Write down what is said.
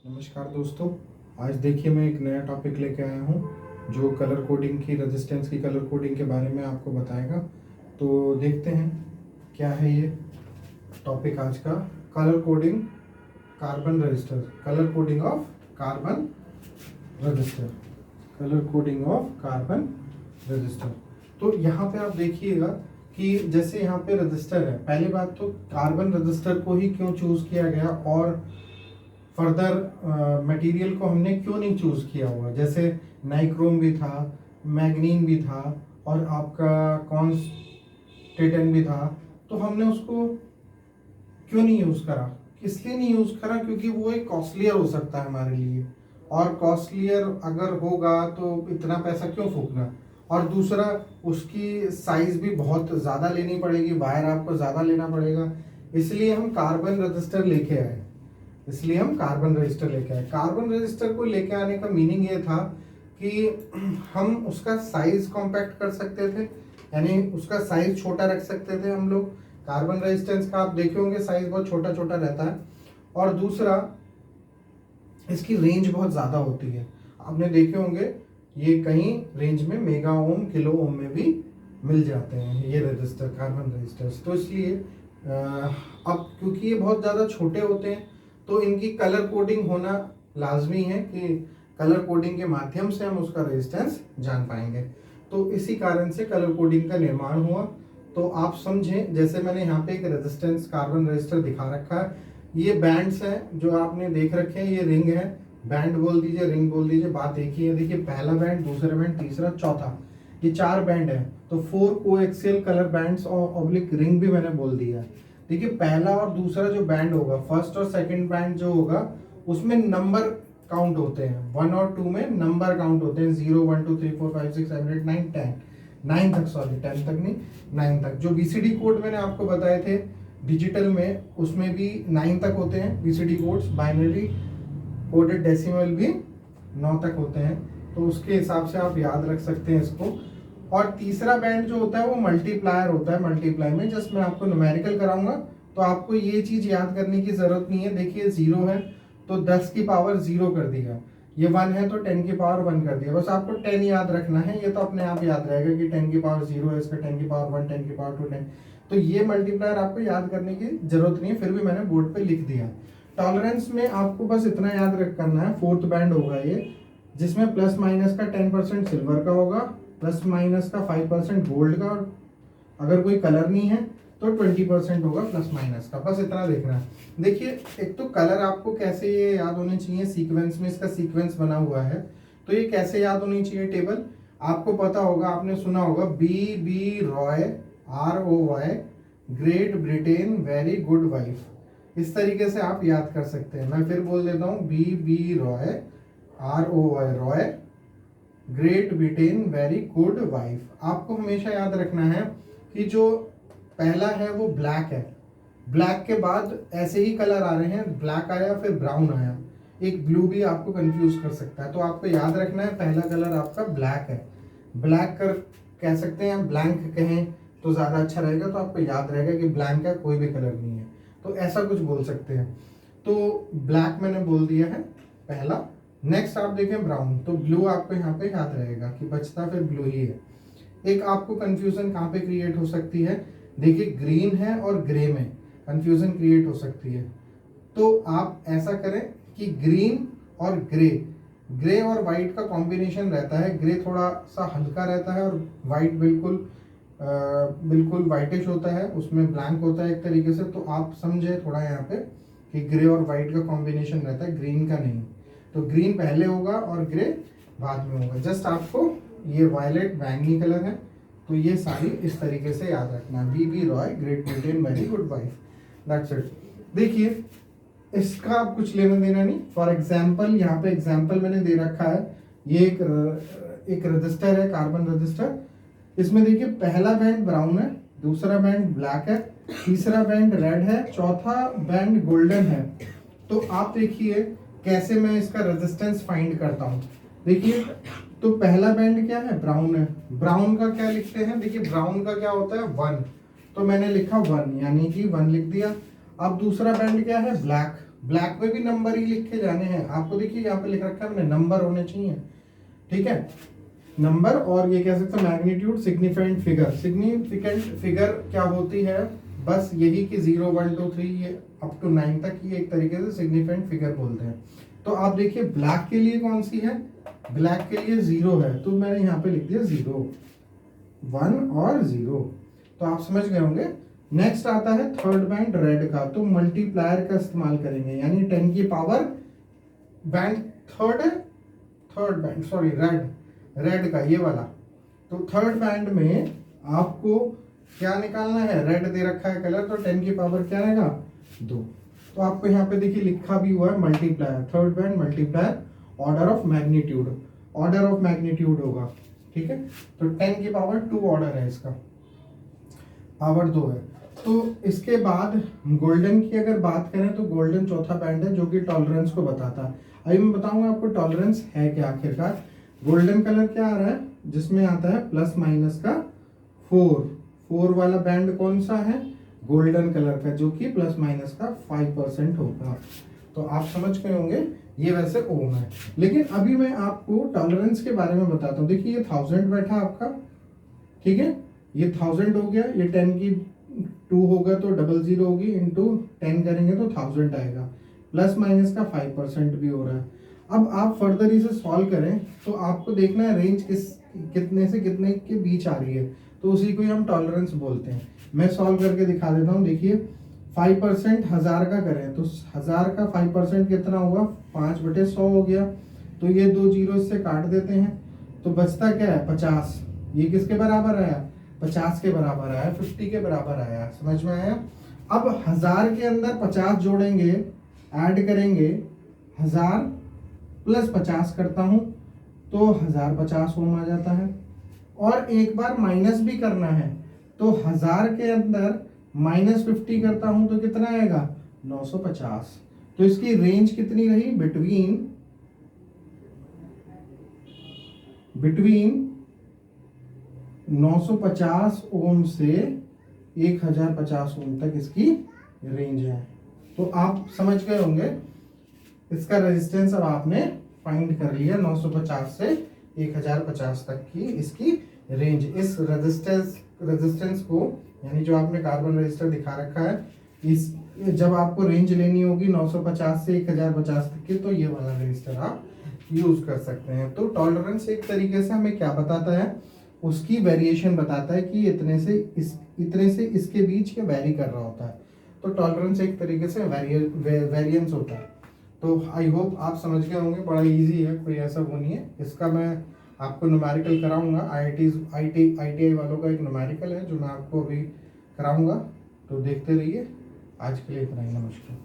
नमस्कार दोस्तों। आज देखिए मैं एक नया टॉपिक लेके आया हूँ जो कलर कोडिंग की रेजिस्टेंस की कलर कोडिंग के बारे में आपको बताएगा। तो देखते हैं क्या है ये टॉपिक आज का। Colour coding carbon register, colour coding of carbon register, colour coding of carbon register. तो यहाँ पे आप देखिएगा कि जैसे यहाँ पे रजिस्टर है, पहली बात तो कार्बन रजिस्टर को ही क्यों चूज किया गया और फर्दर मटेरियल को हमने क्यों नहीं चूज किया हुआ। जैसे नाइक्रोम भी था, मैग्नीन भी था और आपका कॉन्स्टेटन भी था, तो हमने उसको क्यों नहीं यूज करा। इसलिए नहीं यूज करा क्योंकि वो एक कॉस्टलियर हो सकता है हमारे लिए, और कॉस्टलियर अगर होगा तो इतना पैसा क्यों फूकना। और दूसरा उसकी साइज भी बहुत ज़्यादा लेनी पड़ेगी, वायर आपको ज़्यादा लेना पड़ेगा। इसलिए हम कार्बन रजिस्टर लेके आए, इसलिए हम कार्बन रजिस्टर लेके आए। कार्बन रजिस्टर को लेके आने का मीनिंग ये था कि हम उसका साइज कॉम्पैक्ट कर सकते थे, यानी उसका साइज छोटा रख सकते थे हम लोग। कार्बन रेजिस्टेंस का आप देखे होंगे साइज बहुत छोटा छोटा रहता है। और दूसरा इसकी रेंज बहुत ज़्यादा होती है, आपने देखे होंगे ये कहीं रेंज में मेगा ओम किलो ओम में भी मिल जाते हैं ये रजिस्टर, कार्बन रजिस्टर्स। तो इसलिए अब क्योंकि ये बहुत ज़्यादा छोटे होते हैं तो इनकी कलर कोडिंग होना लाजमी है कि कलर कोडिंग के माध्यम से हम उसका रेजिस्टेंस जान पाएंगे। तो इसी कारण से कलर कोडिंग का निर्माण हुआ। तो आप समझें, जैसे मैंने यहाँ पे एक रेजिस्टेंस कार्बन रजिस्टर दिखा रखा है, ये बैंड्स हैं जो आपने देख रखे हैं, ये रिंग है, बैंड बोल दीजिए, रिंग बोल दीजिए, बात एक ही है। देखिए पहला बैंड, दूसरा बैंड, तीसरा, चौथा, ये 4 बैंड है। तो 4 कोएक्सियल कलर बैंड्स और ऑब्लिक रिंग भी मैंने बोल दिया। देखिए पहला और दूसरा जो बैंड होगा, फर्स्ट और सेकंड बैंड जो होगा, उसमें नंबर काउंट होते हैं। 1 और 2 में नंबर काउंट होते हैं, 0 1 2 3 4 5 6 7 8 9 10, 9 तक, सॉरी 10 तक नहीं, 9 तक। जो बीसीडी कोड मैंने आपको बताए थे डिजिटल में, उसमें भी 9 तक होते हैं BCD codes. Binary coded decimal भी 9 तक होते हैं, तो उसके हिसाब से आप याद रख सकते हैं इसको। और तीसरा बैंड जो होता है वो मल्टीप्लायर होता है। मल्टीप्लाई में जस्ट मैं आपको न्यूमेरिकल कराऊंगा तो आपको ये चीज याद करने की जरूरत नहीं है। देखिए 0 है तो 10 की पावर 0 कर दिया, ये 1 है तो 10 की पावर 1 कर दिया। बस आपको 10 याद रखना है, ये तो अपने आप याद रहेगा कि 10 की पावर 0 है, इसका 10 की पावर 1, 10 की पावर 2, 10। तो ये मल्टीप्लायर आपको याद करने की जरूरत नहीं है, फिर भी मैंने बोर्ड पे लिख दिया। टॉलरेंस में आपको बस इतना याद रख करना है, 4th बैंड होगा ये, जिसमें प्लस माइनस का 10% सिल्वर का होगा, प्लस माइनस का 5% गोल्ड का, और अगर कोई कलर नहीं है तो 20% होगा प्लस माइनस का। बस इतना देखना है। देखिए एक तो कलर आपको कैसे ये याद होने चाहिए, सीक्वेंस में इसका सीक्वेंस बना हुआ है, तो ये कैसे याद होनी चाहिए टेबल, आपको पता होगा, आपने सुना होगा, B Roy ROY, great Britain, very good wife. इस तरीके से आप याद कर सकते हैं। मैं फिर बोल देता हूँ, B Roy ROY, Roy, great Britain, very good wife. आपको हमेशा याद रखना है कि जो पहला है वो ब्लैक है, ब्लैक के बाद ऐसे ही कलर आ रहे हैं, ब्लैक आया फिर ब्राउन आया, एक ब्लू भी आपको कंफ्यूज कर सकता है। तो आपको याद रखना है पहला कलर आपका ब्लैक है। ब्लैक कर कह सकते हैं, ब्लैंक कहें तो ज़्यादा अच्छा रहेगा, तो आपको याद रहेगा कि ब्लैंक है, कोई भी कलर नहीं है, तो ऐसा कुछ बोल सकते हैं। तो ब्लैक मैंने बोल दिया है पहला। नेक्स्ट आप देखें ब्राउन, तो ब्लू आपको यहाँ पे याद रहेगा कि बचता फिर ब्लू ही है। एक आपको कंफ्यूजन कहाँ पे क्रिएट हो सकती है, देखिए ग्रीन है और ग्रे में कंफ्यूजन क्रिएट हो सकती है। तो आप ऐसा करें कि ग्रीन और ग्रे, ग्रे और वाइट का कॉम्बिनेशन रहता है। ग्रे थोड़ा सा हल्का रहता है और वाइट बिल्कुल वाइटिश होता है, उसमें ब्लैंक होता है एक तरीके से। तो आप समझे थोड़ा यहाँ पे कि ग्रे और वाइट का कॉम्बिनेशन रहता है, ग्रीन का नहीं। तो ग्रीन पहले होगा और ग्रे बाद में होगा। जस्ट आपको ये वायलेट बैंगनी कलर है, तो ये सारी इस तरीके से याद रखना, B Roy, great Britain, very good wife, that's it. देखिए इसका आप कुछ लेना देना नहीं। फॉर एग्जाम्पल यहाँ पे एग्जाम्पल मैंने दे रखा है, ये एक रजिस्टर है, कार्बन रजिस्टर। इसमें देखिए पहला बैंड ब्राउन है, दूसरा बैंड ब्लैक है, तीसरा बैंड रेड है, चौथा बैंड गोल्डन है। तो आप देखिए कैसे मैं इसका रेजिस्टेंस फाइंड करता हूँ। देखिए तो पहला बैंड क्या है, ब्राउन है। ब्राउन का क्या लिखते हैं, देखिए ब्राउन का क्या होता है 1, तो मैंने लिखा 1, यानी कि 1 लिख दिया। अब दूसरा बैंड क्या है, ब्लैक, ब्लैक में भी नंबर ही लिखे जाने हैं आपको। देखिए यहाँ पे लिख रखा है मैंने, नंबर होने चाहिए, ठीक है, नंबर। और ये कह सकते हैं magnitude, significant figure. Significant figure क्या होती है, बस यही कि 0 1 2 3 ये अप टू 9 तक, ये एक तरीके से सिग्निफिकेंट फिगर बोलते हैं। तो आप देखिए ब्लैक के लिए कौन सी है, ब्लैक के लिए 0 है, तो मैंने यहाँ पे लिख दिया 0, 1 और 0। तो आप समझ गए होंगे। नेक्स्ट आता है थर्ड बैंड रेड का, तो मल्टीप्लायर का इस्तेमाल करेंगे, यानी 10 की power band third band sorry red का ये वाला। तो थर्ड बैंड में आपको क्या निकालना है, रेड दे रखा है कलर, तो 10 की पावर क्या रहेगा 2। तो आपको यहाँ पे देखिए लिखा भी हुआ है multiplier, third band multiplier, order of magnitude होगा, ठीक है। तो 10 की पावर 2 ऑर्डर है इसका, पावर 2 है। तो इसके बाद गोल्डन की अगर बात करें तो गोल्डन चौथा बैंड है जो कि टॉलरेंस को बताता है। अभी मैं बताऊंगा आपको टॉलरेंस है क्या आखिरकार। गोल्डन कलर क्या आ रहा है, जिसमें आता है प्लस माइनस का 4 वाला बैंड कौन सा है, गोल्डन कलर का, जो कि प्लस माइनस का 5% होगा। तो आप समझ गए होंगे, ये वैसे ओम है। लेकिन अभी मैं आपको टॉलरेंस के बारे में बताता हूँ। देखिए ये 1000 बैठा आपका, ठीक है, ये 1000 हो गया, ये 10 की 2 होगा तो 00 होगी, इंटू 10 करेंगे तो 1000 आएगा, प्लस माइनस का 5% भी हो रहा है। अब आप फर्दर इसे सॉल्व करें तो आपको देखना है रेंज कितने से कितने के बीच आ रही है, तो उसी को ही हम टॉलरेंस बोलते हैं। मैं सॉल्व करके दिखा देता हूँ। देखिए 5% 1000 का करें तो 1000 का 5% कितना हुआ, 5/100 हो गया। तो ये 2 जीरो इससे काट देते हैं, तो बचता क्या है 50। ये किसके बराबर आया, 50 के बराबर आया, 50 के बराबर आया। समझ में आया। अब 1000 के अंदर 50 जोड़ेंगे, ऐड करेंगे, 1000 प्लस 50 करता हूं तो 1050 ओम आ जाता है। और एक बार माइनस भी करना है तो 1000 के अंदर -50 करता हूं तो कितना आएगा 950। तो इसकी रेंज कितनी रही, बिटवीन 950 ओम से 1050 ओम तक इसकी रेंज है। तो आप समझ गए होंगे इसका रेजिस्टेंस अब आपने फाइंड कर लिया। 950 से 1050 तक की इसकी रेंज। इस रेजिस्टेंस को, यानी जो आपने कार्बन रेजिस्टर दिखा रखा है, इस जब आपको रेंज लेनी होगी 950 से 1050 तक की, तो ये वाला रेजिस्टर आप यूज कर सकते हैं। तो टॉलरेंस एक तरीके से हमें क्या बताता है, उसकी वेरिएशन बताता है कि इतने से इसके बीच क्या वेरी कर रहा होता है। तो टॉलरेंस एक तरीके से वेरिएंस होता है। तो आई होप आप समझ गए होंगे, बड़ा इजी है, कोई ऐसा वो नहीं है। इसका मैं आपको न्यूमेरिकल कराऊंगा, IIT वालों का एक न्यूमेरिकल है जो मैं आपको अभी कराऊंगा, तो देखते रहिए। आज के लिए इतना ही, नमस्कार।